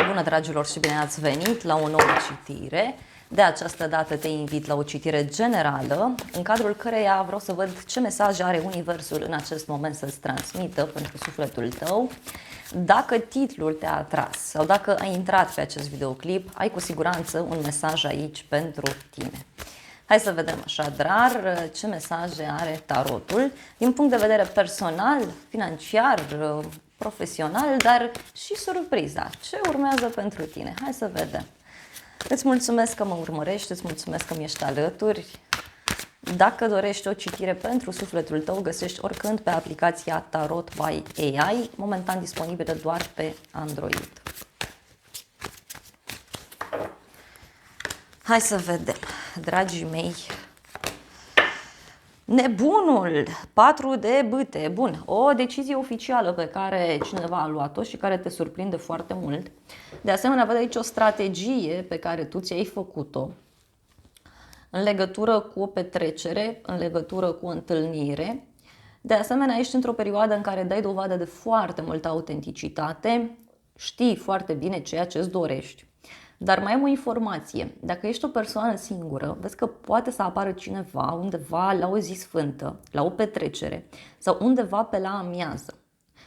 Bună, dragilor, și bine ați venit la o nouă citire. De această dată te invit la o citire generală, în cadrul căreia vreau să văd ce mesaj are Universul în acest moment să-ți transmită pentru sufletul tău. Dacă titlul te-a atras sau dacă ai intrat pe acest videoclip, ai cu siguranță un mesaj aici pentru tine. Hai să vedem așadar ce mesaje are tarotul din punct de vedere personal, financiar, profesional, dar și surpriza. Ce urmează pentru tine? Hai să vedem. Îți mulțumesc că mă urmărești, îți mulțumesc că mi ești alături. Dacă dorești o citire pentru sufletul tău, găsești oricând pe aplicația Tarot by AI, momentan disponibilă doar pe Android. Hai să vedem, dragii mei. Nebunul, 4 de bâte. Bun, o decizie oficială pe care cineva a luat-o și care te surprinde foarte mult. De asemenea, văd aici o strategie pe care tu ți-ai făcut-o în legătură cu o petrecere, în legătură cu o întâlnire. De asemenea, ești într-o perioadă în care dai dovadă de foarte multă autenticitate, știi foarte bine ceea ce îți dorești. Dar mai am o informație. Dacă ești o persoană singură, vezi că poate să apară cineva undeva la o zi sfântă, la o petrecere sau undeva pe la amiază,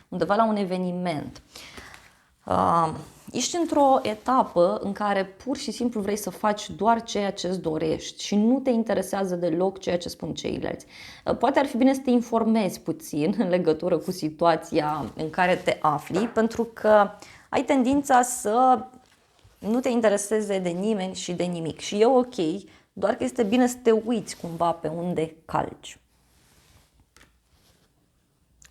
undeva la un eveniment. Ești într-o etapă în care pur și simplu vrei să faci doar ceea ce îți dorești și nu te interesează deloc ceea ce spun ceilalți. Poate ar fi bine să te informezi puțin în legătură cu situația în care te afli, pentru că ai tendința să nu te intereseze de nimeni și de nimic. Și e ok, doar că este bine să te uiți cumva pe unde calci.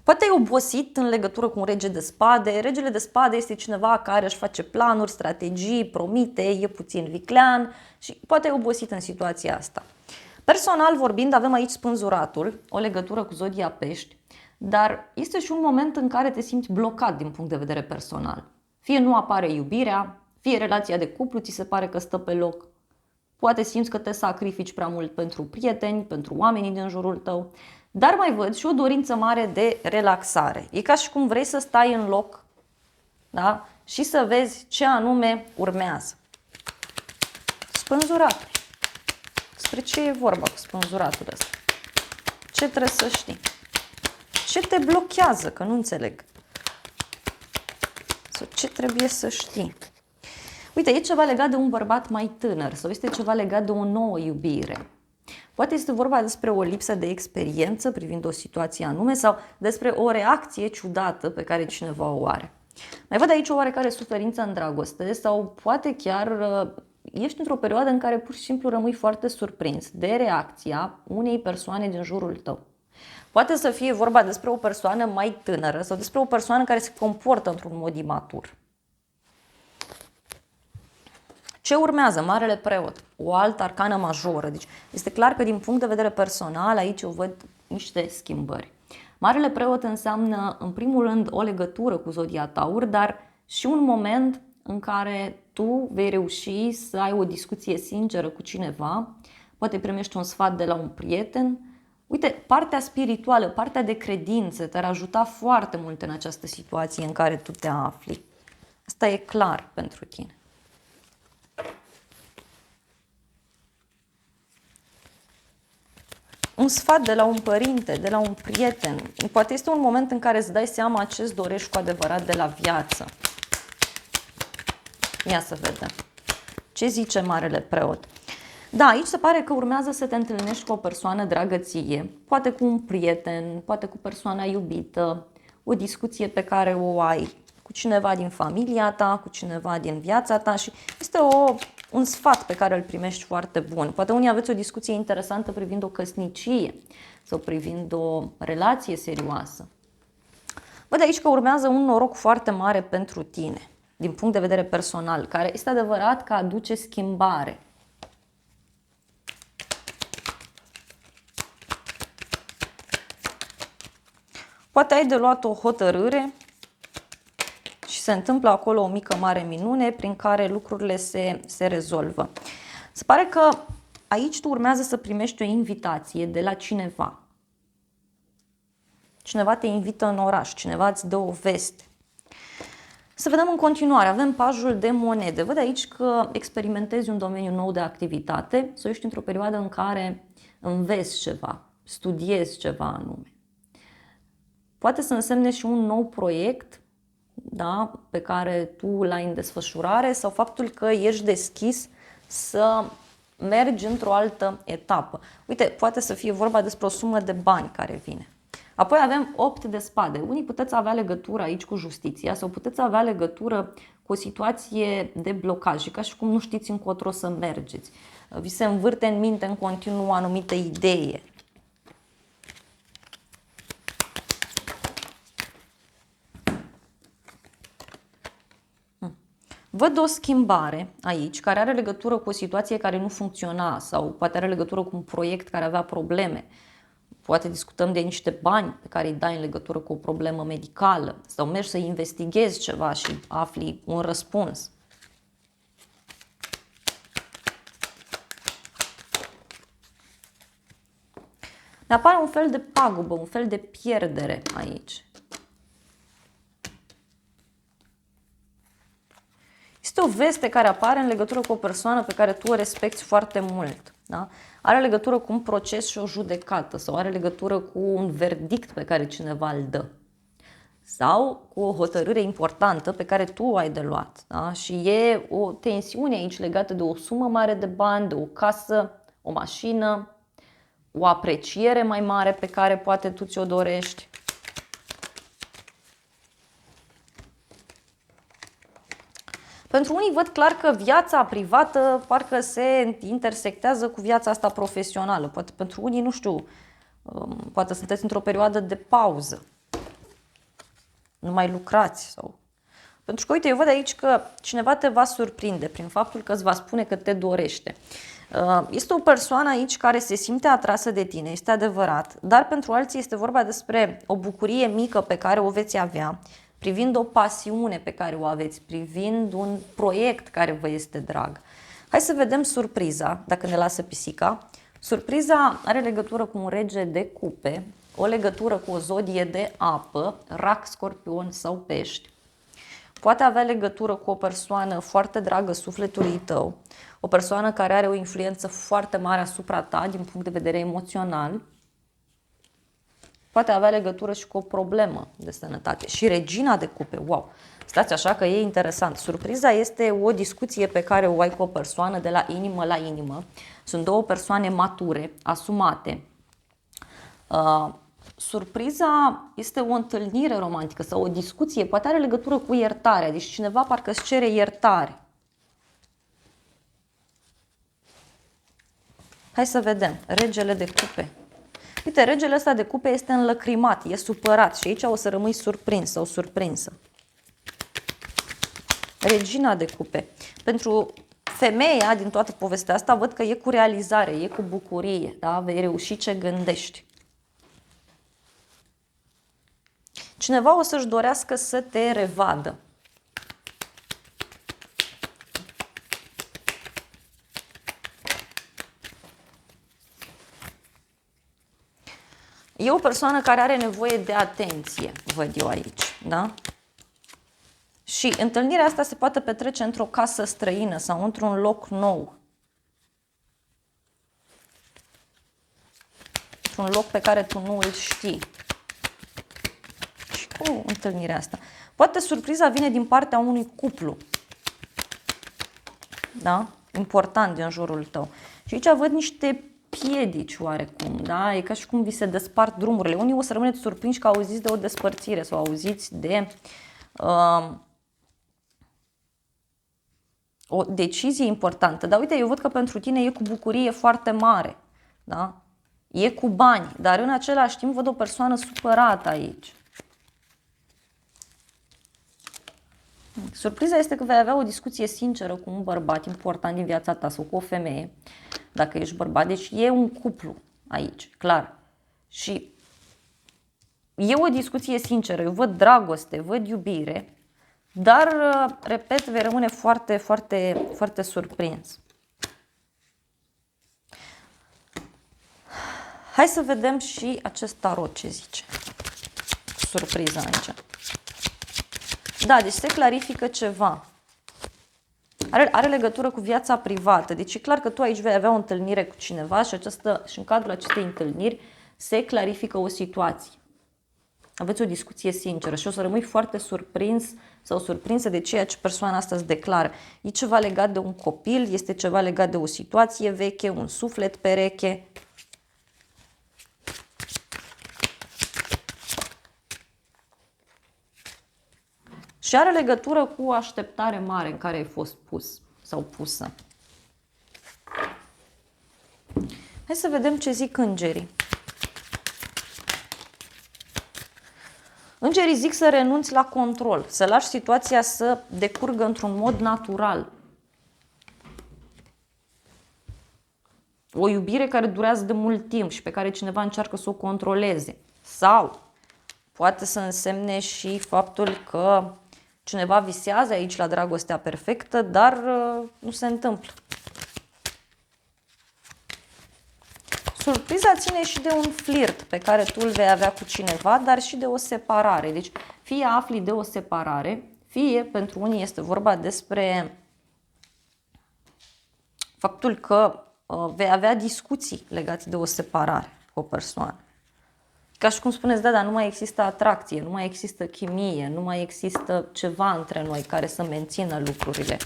Poate ai obosit în legătură cu un rege de spade. Regele de spade este cineva care își face planuri, strategii, promite, e puțin viclean și poate ai obosit în situația asta. Personal vorbind, avem aici spânzuratul, o legătură cu zodia Pești, dar este și un moment în care te simți blocat din punct de vedere personal. Fie nu apare iubirea, fie relația de cuplu ți se pare că stă pe loc, poate simți că te sacrifici prea mult pentru prieteni, pentru oamenii din jurul tău, dar mai văd și o dorință mare de relaxare. E ca și cum vrei să stai în loc, da? Și să vezi ce anume urmează. Spânzuratul. Despre ce e vorba cu spânzuratul ăsta? Ce trebuie să știi? Ce te blochează? Că nu înțeleg. Sau ce trebuie să știi? Uite, e ceva legat de un bărbat mai tânăr sau este ceva legat de o nouă iubire. Poate este vorba despre o lipsă de experiență privind o situație anume sau despre o reacție ciudată pe care cineva o are. Mai văd aici o oarecare suferință în dragoste sau poate chiar ești într-o perioadă în care pur și simplu rămâi foarte surprins de reacția unei persoane din jurul tău. Poate să fie vorba despre o persoană mai tânără sau despre o persoană care se comportă într-un mod imatur. Ce urmează? Marele preot, o altă arcană majoră. Deci este clar că din punct de vedere personal aici eu văd niște schimbări. Marele preot înseamnă în primul rând o legătură cu zodia Taur, dar și un moment în care tu vei reuși să ai o discuție sinceră cu cineva, poate primești un sfat de la un prieten. Uite, partea spirituală, partea de credință te-ar ajuta foarte mult în această situație în care tu te afli. Asta e clar pentru tine. Un sfat de la un părinte, de la un prieten. Poate este un moment în care îți dai seama ce îți dorești cu adevărat de la viață. Ia să vedem. Ce zice Marele Preot? Da, aici se pare că urmează să te întâlnești cu o persoană dragă ție, poate cu un prieten, poate cu persoana iubită, o discuție pe care o ai cu cineva din familia ta, cu cineva din viața ta și este un sfat pe care îl primești foarte bun. Poate unii aveți o discuție interesantă privind o căsnicie sau privind o relație serioasă. Văd aici că urmează un noroc foarte mare pentru tine, din punct de vedere personal, care este adevărat că aduce schimbare. Poate ai de luat o hotărâre și se întâmplă acolo o mică mare minune prin care lucrurile se rezolvă. Se pare că aici tu urmează să primești o invitație de la cineva. Cineva te invită în oraș, cineva îți dă o veste. Să vedem în continuare, avem pajul de monede. Văd aici că experimentezi un domeniu nou de activitate sau ești într-o perioadă în care înveți ceva, studiezi ceva anume. Poate să însemne și un nou proiect, da, pe care tu l-ai în desfășurare sau faptul că ești deschis să mergi într-o altă etapă. Uite, poate să fie vorba despre o sumă de bani care vine. Apoi avem 8 de spade. Unii puteți avea legătură aici cu justiția sau puteți avea legătură cu o situație de blocaj și ca și cum nu știți încotro să mergeți. Vi se învârte în minte în continuu o anumită idee. Văd o schimbare aici care are legătură cu o situație care nu funcționa sau poate are legătură cu un proiect care avea probleme. Poate discutăm de niște bani pe care îi dai în legătură cu o problemă medicală sau mergi să investighezi ceva și afli un răspuns. Ne apare un fel de pagubă, un fel de pierdere aici. Este o veste care apare în legătură cu o persoană pe care tu o respecti foarte mult. Da? Are legătură cu un proces și o judecată sau are legătură cu un verdict pe care cineva îl dă. Sau cu o hotărâre importantă pe care tu o ai de luat. Da? Și e o tensiune aici legată de o sumă mare de bani, de o casă, o mașină, o apreciere mai mare pe care poate tu ți-o dorești. Pentru unii văd clar că viața privată parcă se intersectează cu viața asta profesională. Poate pentru unii, nu știu, poate sunteți într-o perioadă de pauză. Nu mai lucrați. Sau... Pentru că, uite, eu văd aici că cineva te va surprinde prin faptul că îți va spune că te dorește. Este o persoană aici care se simte atrasă de tine, este adevărat, dar pentru alții este vorba despre o bucurie mică pe care o veți avea, privind o pasiune pe care o aveți, privind un proiect care vă este drag. Hai să vedem surpriza, dacă ne lasă pisica. Surpriza are legătură cu un rege de cupe, o legătură cu o zodie de apă, rac, scorpion sau pești. Poate avea legătură cu o persoană foarte dragă sufletului tău, o persoană care are o influență foarte mare asupra ta din punct de vedere emoțional. Poate avea legătură și cu o problemă de sănătate. Și regina de cupe, wow! Stați așa că e interesant. Surpriza este o discuție pe care o ai cu o persoană de la inimă la inimă. Sunt două persoane mature, asumate. Surpriza este o întâlnire romantică sau o discuție, poate are legătură cu iertarea. Deci cineva parcă îți cere iertare. Hai să vedem. Regele de cupe. Uite, regele ăsta de cupe este înlăcrimat, e supărat și aici o să rămâi surprins sau surprinsă. Regina de cupe. Pentru femeia din toată povestea asta văd că e cu realizare, e cu bucurie, da? Vei reuși ce gândești. Cineva o să-și dorească să te revadă. E o persoană care are nevoie de atenție, văd eu aici, da? Și întâlnirea asta se poate petrece într-o casă străină sau într-un loc nou. Într-un loc pe care tu nu îl știi. Și cu întâlnirea asta. Poate surpriza vine din partea unui cuplu. Da? Important din jurul tău. Și aici văd niște piedici oarecum, da? E ca și cum vi se despart drumurile. Unii o să rămâneți surprinși că auziți de o despărțire sau auziți de o decizie importantă. Dar uite, eu văd că pentru tine e cu bucurie foarte mare, da? E cu bani, dar în același timp văd o persoană supărată aici. Surpriza este că vei avea o discuție sinceră cu un bărbat important din viața ta sau cu o femeie, dacă ești bărbat. Deci e un cuplu aici, clar. Și e o discuție sinceră, eu văd dragoste, văd iubire, dar, repet, vei rămâne foarte, foarte, foarte surprins. Hai să vedem și acest tarot ce zice. Surpriza aici. Da, deci se clarifică ceva. Are legătură cu viața privată. Deci e clar că tu aici vei avea o întâlnire cu cineva și în cadrul acestei întâlniri se clarifică o situație. Aveți o discuție sinceră și o să rămâi foarte surprins sau surprinsă de ceea ce persoana asta îți declară. E ceva legat de un copil, este ceva legat de o situație veche, un suflet pereche. Și are legătură cu o așteptare mare în care ai fost pus sau pusă. Hai să vedem ce zic îngerii. Îngerii zic să renunți la control, să lași situația să decurgă într-un mod natural. O iubire care durează de mult timp și pe care cineva încearcă să o controleze. Sau poate să însemne și faptul că cineva visează aici la dragostea perfectă, dar nu se întâmplă. Surpriza ține și de un flirt pe care tu îl vei avea cu cineva, dar și de o separare. Deci fie afli de o separare, fie pentru unii este vorba despre faptul că vei avea discuții legate de o separare cu o persoană. Ca și cum spuneți, da, dar nu mai există atracție, nu mai există chimie, nu mai există ceva între noi care să mențină lucrurile.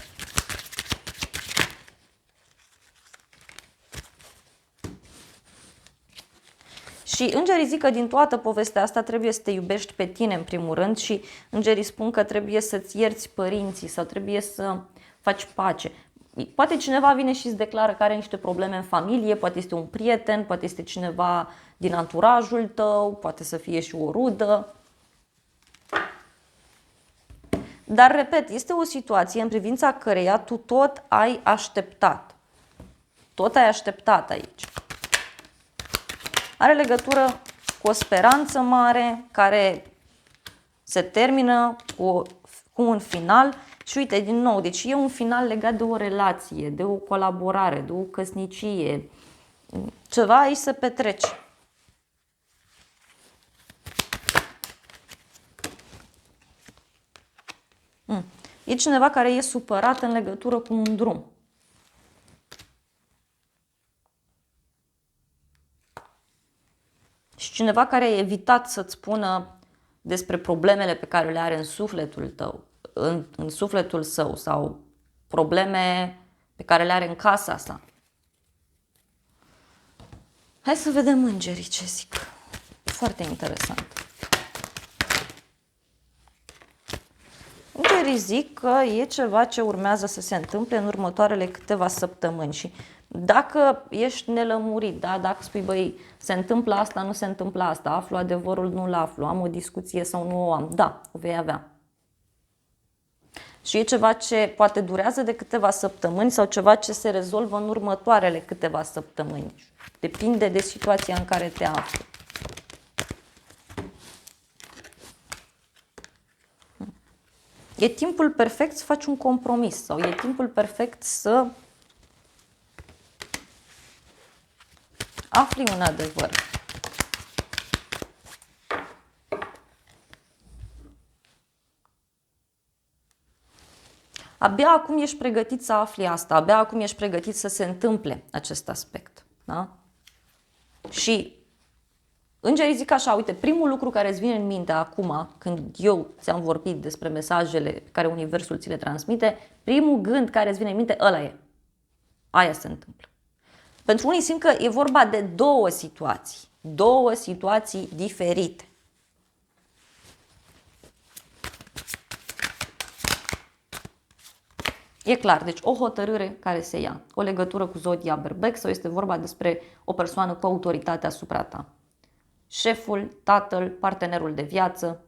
Și îngerii zic că din toată povestea asta trebuie să te iubești pe tine în primul rând și îngerii spun că trebuie să-ți ierți părinții sau trebuie să faci pace. Poate cineva vine și îți declară că are niște probleme în familie, poate este un prieten, poate este cineva din anturajul tău, poate să fie și o rudă. Dar, repet, este o situație în privința căreia tu tot ai așteptat. Tot ai așteptat aici. Are legătură cu o speranță mare care se termină cu un final și uite, din nou, deci e un final legat de o relație, de o colaborare, de o căsnicie. Ceva aici se petrece. E cineva care e supărat în legătură cu un drum. Și cineva care a evitat să-ți spună despre problemele pe care le are în sufletul tău, în sufletul său sau probleme pe care le are în casa sa. Hai să vedem îngerii ce zic. Foarte interesant. Îngerii zic că e ceva ce urmează să se întâmple în următoarele câteva săptămâni și dacă ești nelămurit, da? Dacă spui, băi, se întâmplă asta, nu se întâmplă asta, aflu adevărul, nu-l aflu, am o discuție sau nu o am, da, o vei avea. Și e ceva ce poate durează de câteva săptămâni sau ceva ce se rezolvă în următoarele câteva săptămâni. Depinde de situația în care te afli. E timpul perfect să faci un compromis sau e timpul perfect să afli un adevăr. Abia acum ești pregătit să afli asta, abia acum ești pregătit să se întâmple acest aspect. Da? Și îngerii zic așa, uite, primul lucru care îți vine în minte acum, când eu ți-am vorbit despre mesajele pe care Universul ți le transmite, primul gând care îți vine în minte, ăla e. Aia se întâmplă. Pentru unii simt că e vorba de două situații diferite. E clar, deci o hotărâre care se ia, o legătură cu zodia berbec sau este vorba despre o persoană cu autoritate asupra ta. Șeful, tatăl, partenerul de viață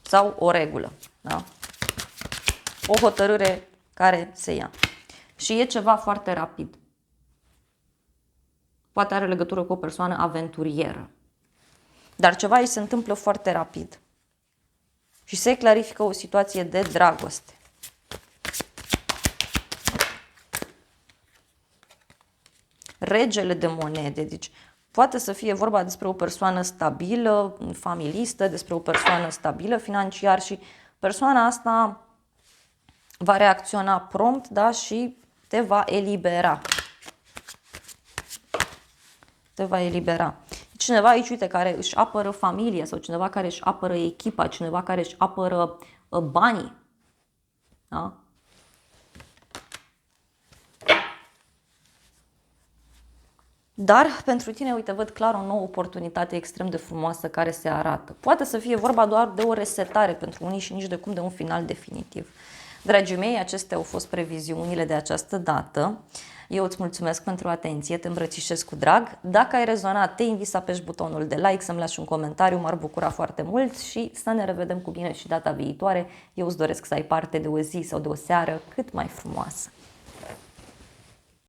sau o regulă. Da? O hotărâre care se ia. Și e ceva foarte rapid. Poate are legătură cu o persoană aventurieră. Dar ceva îi se întâmplă foarte rapid. Și se clarifică o situație de dragoste. Regele de monede. Deci Poate să fie vorba despre o persoană stabilă, familistă, despre o persoană stabilă financiar și persoana asta va reacționa prompt, da, și te va elibera. Te va elibera. Cineva aici, uite, care își apără familia sau cineva care își apără echipa, cineva care își apără banii. Da? Dar pentru tine, uite, văd clar o nouă oportunitate extrem de frumoasă care se arată. Poate să fie vorba doar de o resetare pentru unii și nici de cum de un final definitiv. Dragii mei, acestea au fost previziunile de această dată. Eu îți mulțumesc pentru atenție, te îmbrățișez cu drag. Dacă ai rezonat, te invit să apeși butonul de like, să-mi lași un comentariu, m-ar bucura foarte mult și să ne revedem cu bine și data viitoare. Eu îți doresc să ai parte de o zi sau de o seară cât mai frumoasă.